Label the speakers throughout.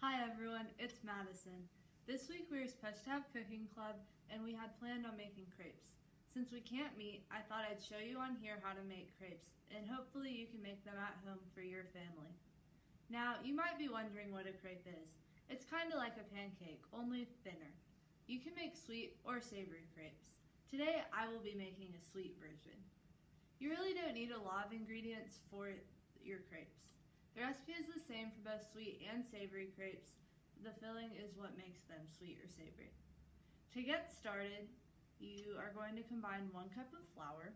Speaker 1: Hi everyone, it's Madison. This week we were supposed to have cooking club and we had planned on making crepes. Since we can't meet, I thought I'd show you on here how to make crepes and hopefully you can make them at home for your family. Now, you might be wondering what a crepe is. It's kind of like a pancake, only thinner. You can make sweet or savory crepes. Today I will be making a sweet version. You really don't need a lot of ingredients for your crepes. The recipe is the same for both sweet and savory crepes. The filling is what makes them sweet or savory. To get started, you are going to combine 1 cup of flour,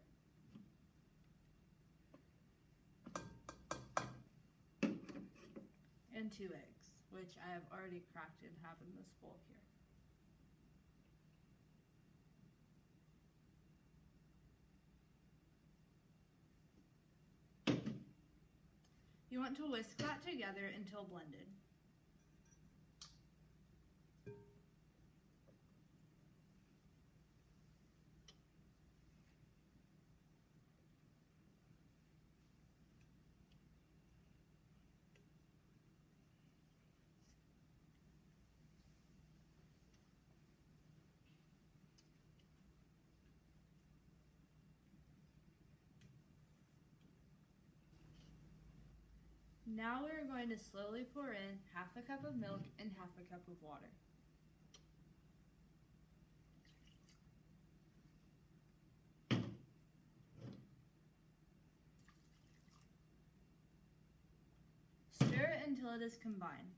Speaker 1: and 2 eggs, which I have already cracked and have in this bowl here. You want to whisk that together until blended. Now we are going to slowly pour in half a cup of milk and half a cup of water. Stir it until it is combined.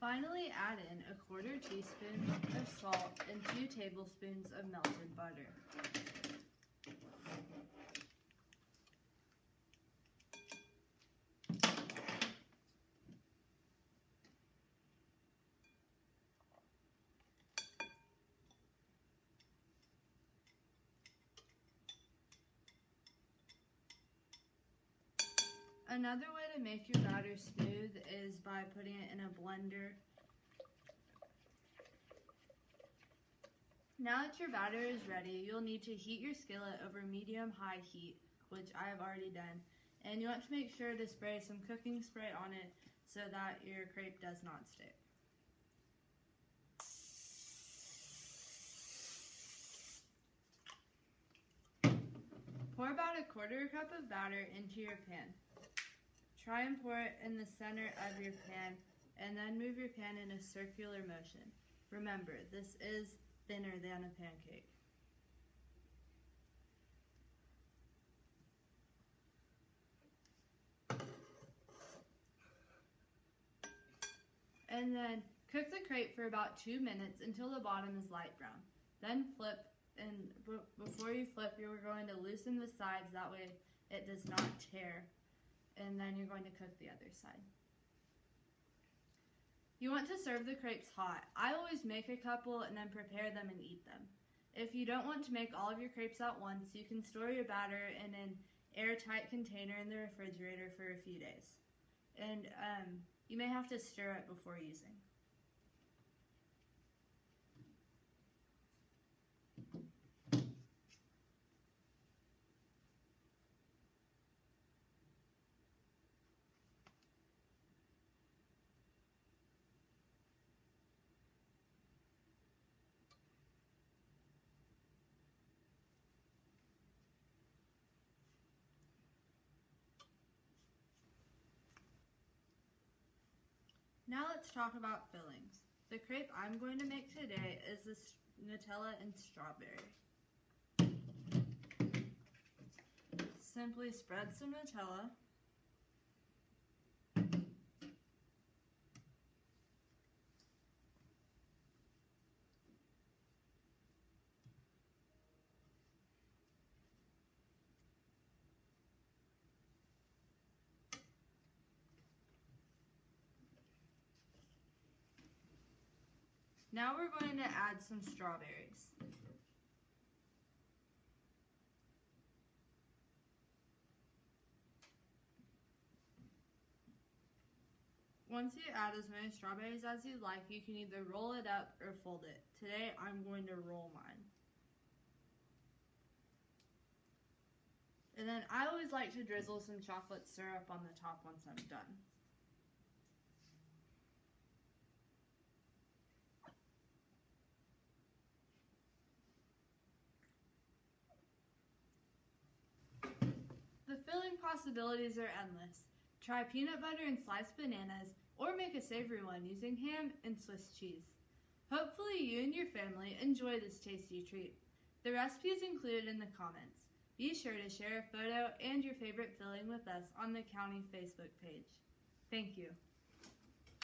Speaker 1: Finally, add in a 1/4 teaspoon of salt and 2 tablespoons of melted butter. Another way to make your batter smooth is by putting it in a blender. Now that your batter is ready, you'll need to heat your skillet over medium-high heat, which I have already done, and you want to make sure to spray some cooking spray on it so that your crepe does not stick. Pour about 1/4 cup of batter into your pan. Try and pour it in the center of your pan and then move your pan in a circular motion. Remember, this is thinner than a pancake. And then cook the crepe for about 2 minutes until the bottom is light brown. Then flip, and before you flip, you're going to loosen the sides, that way it does not tear. And then you're going to cook the other side. You want to serve the crepes hot. I always make a couple and then prepare them and eat them. If you don't want to make all of your crepes at once, you can store your batter in an airtight container in the refrigerator for a few days. And you may have to stir it before using. Now let's talk about fillings. The crepe I'm going to make today is this Nutella and strawberry. Simply spread some Nutella. Now we're going to add some strawberries. Once you add as many strawberries as you like, you can either roll it up or fold it. Today, I'm going to roll mine. And then I always like to drizzle some chocolate syrup on the top once I'm done. The filling possibilities are endless. Try peanut butter and sliced bananas, or make a savory one using ham and Swiss cheese. Hopefully you and your family enjoy this tasty treat. The recipe is included in the comments. Be sure to share a photo and your favorite filling with us on the county Facebook page. Thank you.